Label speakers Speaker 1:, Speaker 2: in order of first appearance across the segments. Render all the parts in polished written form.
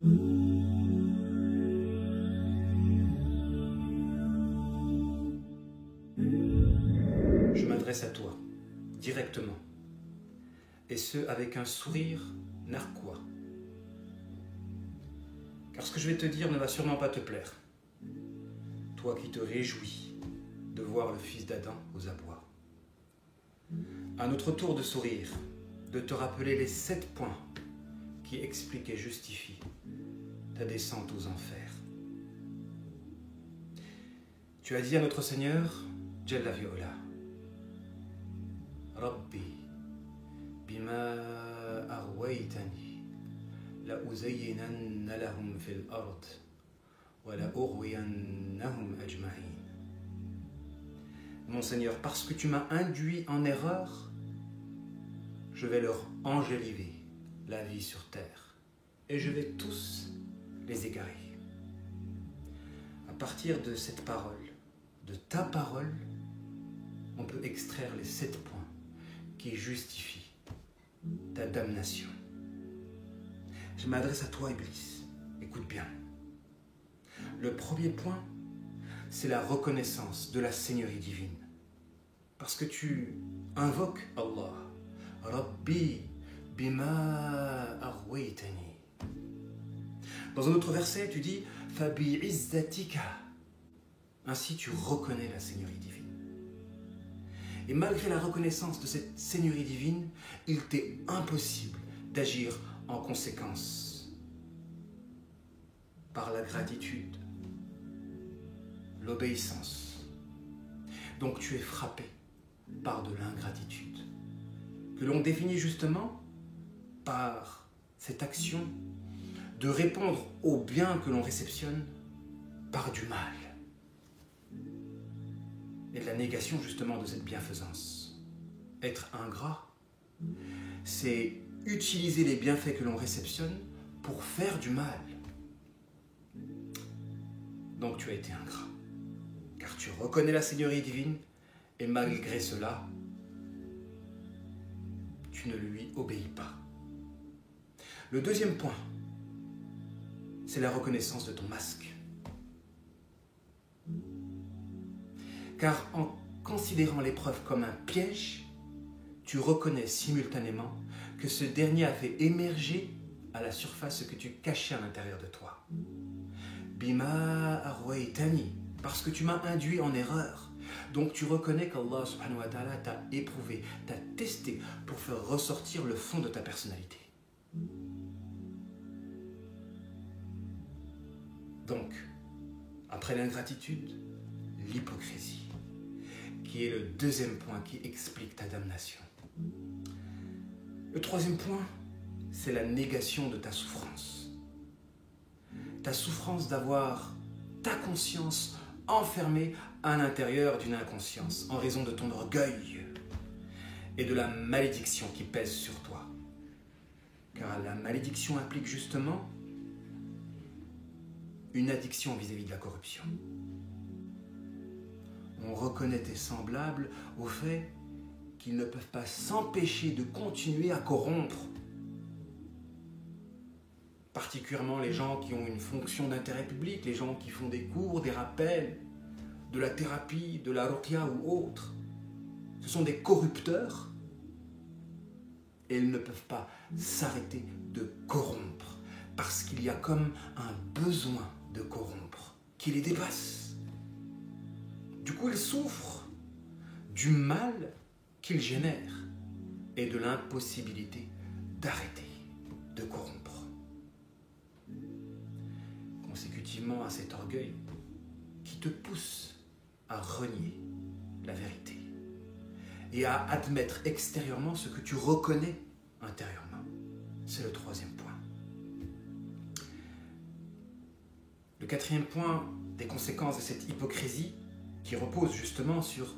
Speaker 1: Je m'adresse à toi, directement, et ce avec un sourire narquois. Car ce que je vais te dire ne va sûrement pas te plaire. Toi qui te réjouis de voir le fils d'Adam aux abois. À notre tour de sourire, de te rappeler les 7 points qui expliquent et justifient ta descente aux enfers. Tu as dit à notre Seigneur, Jalla fi'ula, Rabbi, bima aghwaytani, la uzayyinanna lahum fil ard, wa la ughwiyannahum ajma'in. Mon Seigneur, parce que tu m'as induit en erreur, je vais leur enjoliver la vie sur terre et je vais tous les égarer. À partir de cette parole, de ta parole, on peut extraire les 7 points qui justifient ta damnation. Je m'adresse à toi, Iblis. Écoute bien. Le premier point, c'est la reconnaissance de la Seigneurie divine. Parce que tu invoques Allah. Rabbi bima aghwaytani. Dans un autre verset, tu dis Fabi izzatika. Ainsi, tu reconnais la Seigneurie divine. Et malgré la reconnaissance de cette Seigneurie divine, il t'est impossible d'agir en conséquence. Par la gratitude, l'obéissance. Donc tu es frappé par de l'ingratitude, que l'on définit justement par cette action de répondre au bien que l'on réceptionne par du mal. Et de la négation justement de cette bienfaisance. Être ingrat, c'est utiliser les bienfaits que l'on réceptionne pour faire du mal. Donc tu as été ingrat, car tu reconnais la Seigneurie divine et malgré cela, tu ne lui obéis pas. Le deuxième point, c'est la reconnaissance de ton masque. Car en considérant l'épreuve comme un piège, tu reconnais simultanément que ce dernier a fait émerger à la surface ce que tu cachais à l'intérieur de toi. Bima aghwaytani, parce que tu m'as induit en erreur. Donc tu reconnais qu'Allah subhanahu wa ta'ala t'a éprouvé, t'a testé pour faire ressortir le fond de ta personnalité. Donc, après l'ingratitude, l'hypocrisie, qui est le deuxième point qui explique ta damnation. Le troisième point, c'est la négation de ta souffrance. Ta souffrance d'avoir ta conscience enfermée à l'intérieur d'une inconscience en raison de ton orgueil et de la malédiction qui pèse sur toi. Car la malédiction implique justement une addiction vis-à-vis de la corruption. On reconnaît tes semblables au fait qu'ils ne peuvent pas s'empêcher de continuer à corrompre. Particulièrement les gens qui ont une fonction d'intérêt public, les gens qui font des cours, des rappels, de la thérapie, de la ruqya ou autre. Ce sont des corrupteurs et ils ne peuvent pas s'arrêter de corrompre parce qu'il y a comme un besoin de corrompre qui les dépasse. Du coup, ils souffrent du mal qu'ils génèrent et de l'impossibilité d'arrêter de corrompre. Consécutivement à cet orgueil qui te pousse à renier la vérité et à admettre extérieurement ce que tu reconnais intérieurement. C'est le troisième point. Le quatrième point des conséquences de cette hypocrisie qui repose justement sur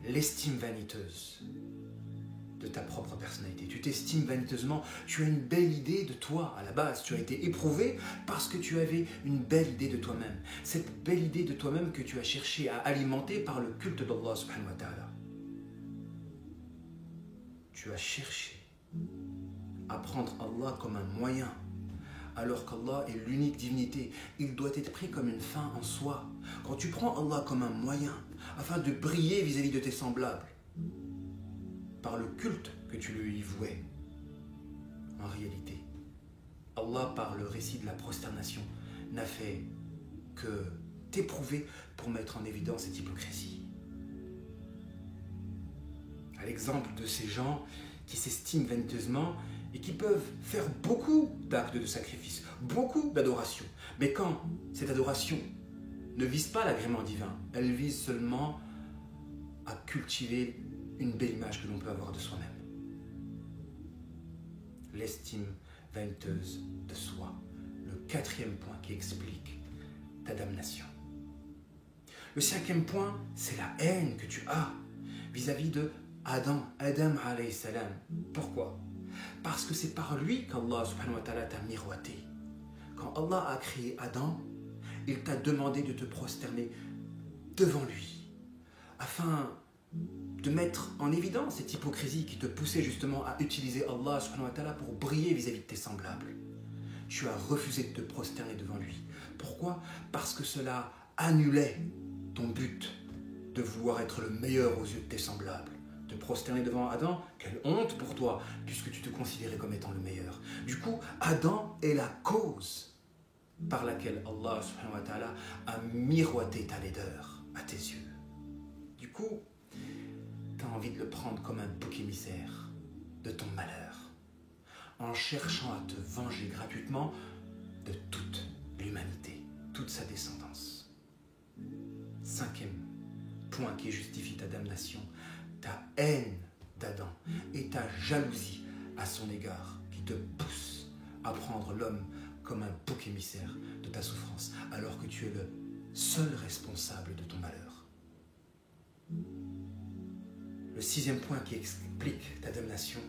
Speaker 1: l'estime vaniteuse de ta propre personnalité. Tu t'estimes vaniteusement, tu as une belle idée de toi à la base, tu as été éprouvé parce que tu avais une belle idée de toi-même. Cette belle idée de toi-même que tu as cherché à alimenter par le culte d'Allah subhanahu wa ta'ala. Tu as cherché à prendre Allah comme un moyen, alors qu'Allah est l'unique divinité. Il doit être pris comme une fin en soi. Quand tu prends Allah comme un moyen afin de briller vis-à-vis de tes semblables, par le culte que tu lui vouais, en réalité, Allah, par le récit de la prosternation, n'a fait que t'éprouver pour mettre en évidence cette hypocrisie. À l'exemple de ces gens qui s'estiment vaniteusement et qui peuvent faire beaucoup d'actes de sacrifice, beaucoup d'adoration. Mais quand cette adoration ne vise pas l'agrément divin, elle vise seulement à cultiver une belle image que l'on peut avoir de soi-même. L'estime vaniteuse de soi, le quatrième point qui explique ta damnation. Le cinquième point, c'est la haine que tu as vis-à-vis de Adam alayhi salam. Pourquoi? Parce que c'est par lui qu'Allah subhanahu wa ta'ala t'a miroité. Quand Allah a créé Adam, il t'a demandé de te prosterner devant lui, afin de mettre en évidence cette hypocrisie qui te poussait justement à utiliser Allah subhanahu wa ta'ala pour briller vis-à-vis de tes semblables. Tu as refusé de te prosterner devant lui. Pourquoi? Parce que cela annulait ton but de vouloir être le meilleur aux yeux de tes semblables. Te prosterner devant Adam, quelle honte pour toi, puisque tu te considérais comme étant le meilleur. Du coup, Adam est la cause par laquelle Allah subhanahu wa ta'ala a miroité ta laideur à tes yeux. Du coup, tu as envie de le prendre comme un bouc émissaire de ton malheur, en cherchant à te venger gratuitement de toute l'humanité, toute sa descendance. Cinquième point qui justifie ta damnation, ta haine d'Adam et ta jalousie à son égard qui te pousse à prendre l'homme comme un bouc émissaire de ta souffrance, alors que tu es le seul responsable de ton malheur. Le sixième point qui explique ta damnation,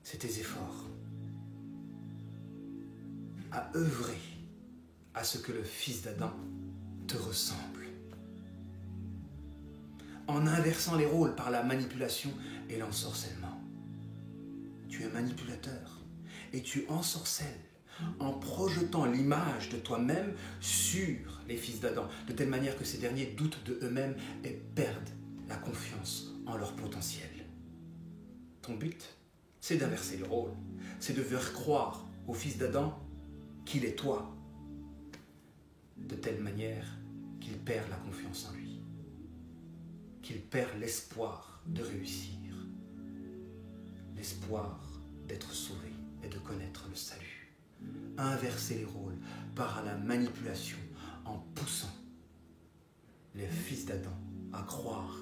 Speaker 1: c'est tes efforts à œuvrer à ce que le fils d'Adam te ressemble. En inversant les rôles par la manipulation et l'ensorcellement. Tu es manipulateur et tu ensorcelles en projetant l'image de toi-même sur les fils d'Adam, de telle manière que ces derniers doutent de eux-mêmes et perdent la confiance en leur potentiel. Ton but, c'est d'inverser le rôle, c'est de faire croire au fils d'Adam qu'il est toi, de telle manière qu'il perd la confiance en lui, qu'il perd l'espoir de réussir, l'espoir d'être sauvé et de connaître le salut. Inverser les rôles par la manipulation en poussant les fils d'Adam à croire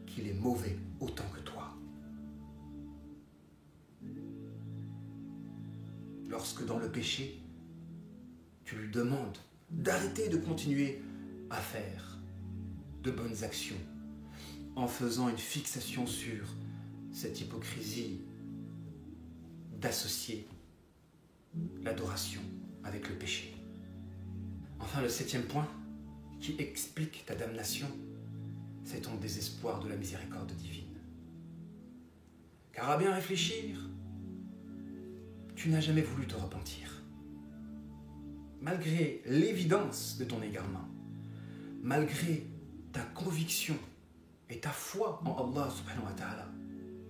Speaker 1: qu'il est mauvais autant que toi. Lorsque dans le péché, tu lui demandes d'arrêter de continuer à faire de bonnes actions, en faisant une fixation sur cette hypocrisie d'associer l'adoration avec le péché. Enfin, le septième point qui explique ta damnation, c'est ton désespoir de la miséricorde divine. Car à bien réfléchir, tu n'as jamais voulu te repentir. Malgré l'évidence de ton égarement, malgré ta conviction et ta foi en Allah subhanahu wa ta'ala,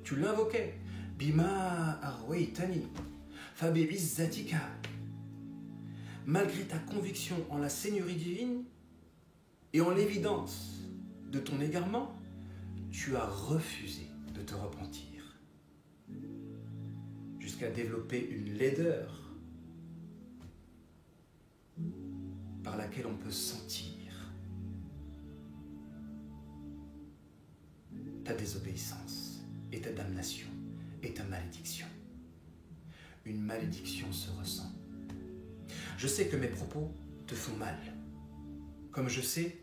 Speaker 1: tu l'invoquais. Bima arwaytani fa bi'izzatika. Malgré ta conviction en la Seigneurie divine et en l'évidence de ton égarement, tu as refusé de te repentir, jusqu'à développer une laideur par laquelle on peut sentir ta désobéissance et ta damnation et ta malédiction. Une malédiction se ressent. Je sais que mes propos te font mal, comme je sais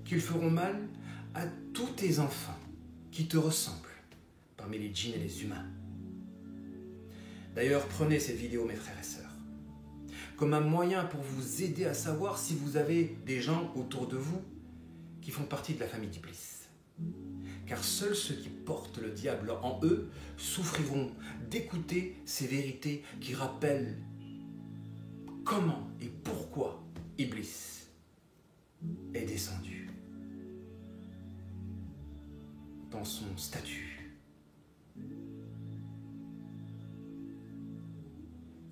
Speaker 1: qu'ils feront mal à tous tes enfants qui te ressemblent, parmi les djinns et les humains. D'ailleurs, prenez cette vidéo, mes frères et sœurs, comme un moyen pour vous aider à savoir si vous avez des gens autour de vous qui font partie de la famille d'Iblis. Car seuls ceux qui portent le diable en eux souffriront d'écouter ces vérités qui rappellent comment et pourquoi Iblis est descendu dans son statut.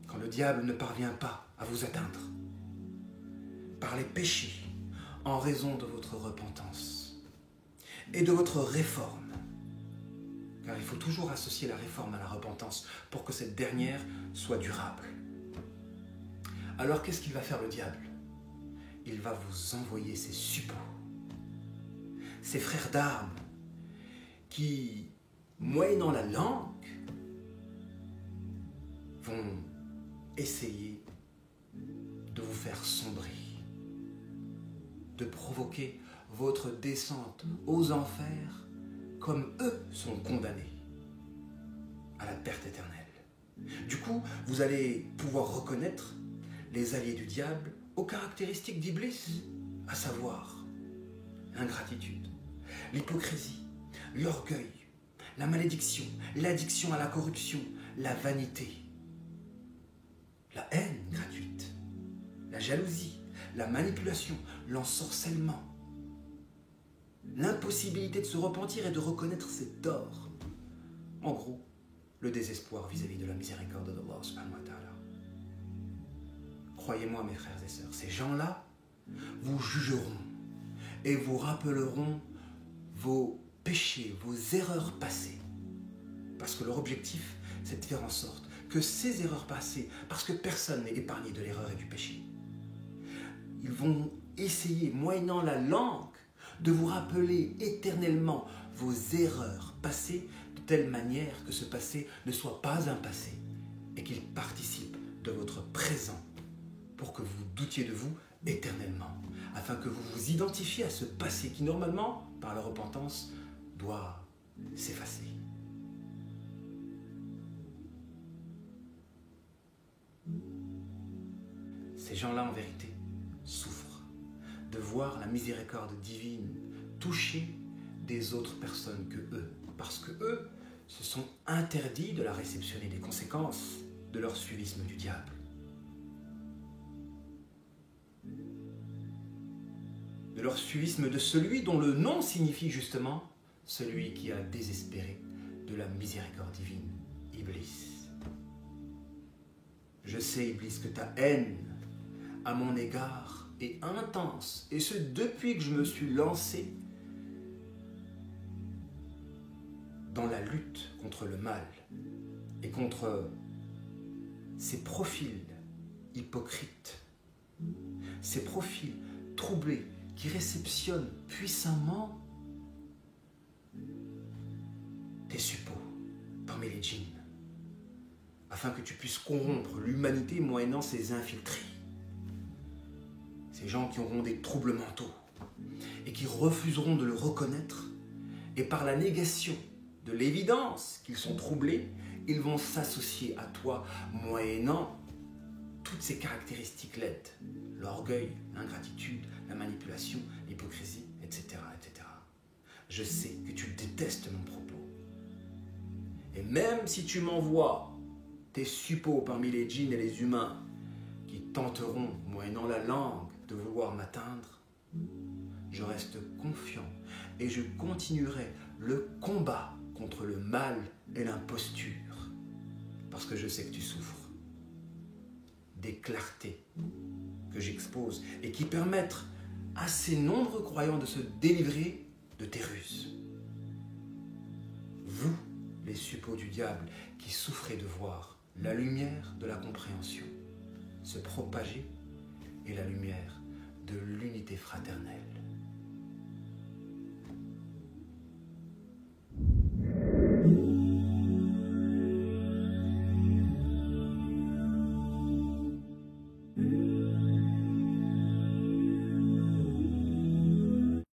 Speaker 1: Quand le diable ne parvient pas à vous atteindre par les péchés en raison de votre repentance et de votre réforme, car il faut toujours associer la réforme à la repentance pour que cette dernière soit durable. Alors qu'est-ce qu'il va faire le diable? Il va vous envoyer ses suppôts, ses frères d'armes, qui, moyennant la langue, vont essayer de vous faire sombrer, de provoquer votre descente aux enfers comme eux sont condamnés à la perte éternelle. Du coup, vous allez pouvoir reconnaître les alliés du diable aux caractéristiques d'Iblis, à savoir l'ingratitude, l'hypocrisie, l'orgueil, la malédiction, l'addiction à la corruption, la vanité, la haine gratuite, la jalousie, la manipulation, l'ensorcellement, l'impossibilité de se repentir et de reconnaître ses torts. En gros, le désespoir vis-à-vis de la miséricorde d'Allah subhanahu wa ta'ala. Croyez-moi mes frères et sœurs, ces gens-là vous jugeront et vous rappelleront vos péchés, vos erreurs passées. Parce que leur objectif, c'est de faire en sorte que ces erreurs passées, parce que personne n'est épargné de l'erreur et du péché, ils vont essayer, moyennant la langue, de vous rappeler éternellement vos erreurs passées de telle manière que ce passé ne soit pas un passé et qu'il participe de votre présent pour que vous doutiez de vous éternellement, afin que vous vous identifiez à ce passé qui, normalement, par la repentance, doit s'effacer. Ces gens-là, en vérité, souffrent de voir la miséricorde divine toucher des autres personnes que eux, parce que eux se sont interdits de la réceptionner des conséquences de leur suivisme du diable. De leur suivisme de celui dont le nom signifie justement celui qui a désespéré de la miséricorde divine, Iblis. Je sais, Iblis, que ta haine à mon égard est intense, et ce depuis que je me suis lancé dans la lutte contre le mal et contre ces profils hypocrites, ces profils troublés qui réceptionnent puissamment tes suppôts parmi les djinns, afin que tu puisses corrompre l'humanité moyennant ces infiltrés, ces gens qui auront des troubles mentaux et qui refuseront de le reconnaître, et par la négation de l'évidence qu'ils sont troublés, ils vont s'associer à toi moyennant toutes ces caractéristiques laides, l'orgueil, l'ingratitude, la manipulation, l'hypocrisie, etc., etc. Je sais que tu détestes mon propos. Et même si tu m'envoies tes suppôts parmi les djinns et les humains qui tenteront, moyennant la langue, de vouloir m'atteindre, je reste confiant et je continuerai le combat contre le mal et l'imposture, parce que je sais que tu souffres. Des clartés que j'expose et qui permettent à ces nombreux croyants de se délivrer de tes ruses. Vous, les suppôts du diable, qui souffrez de voir la lumière de la compréhension se propager et la lumière de l'unité fraternelle.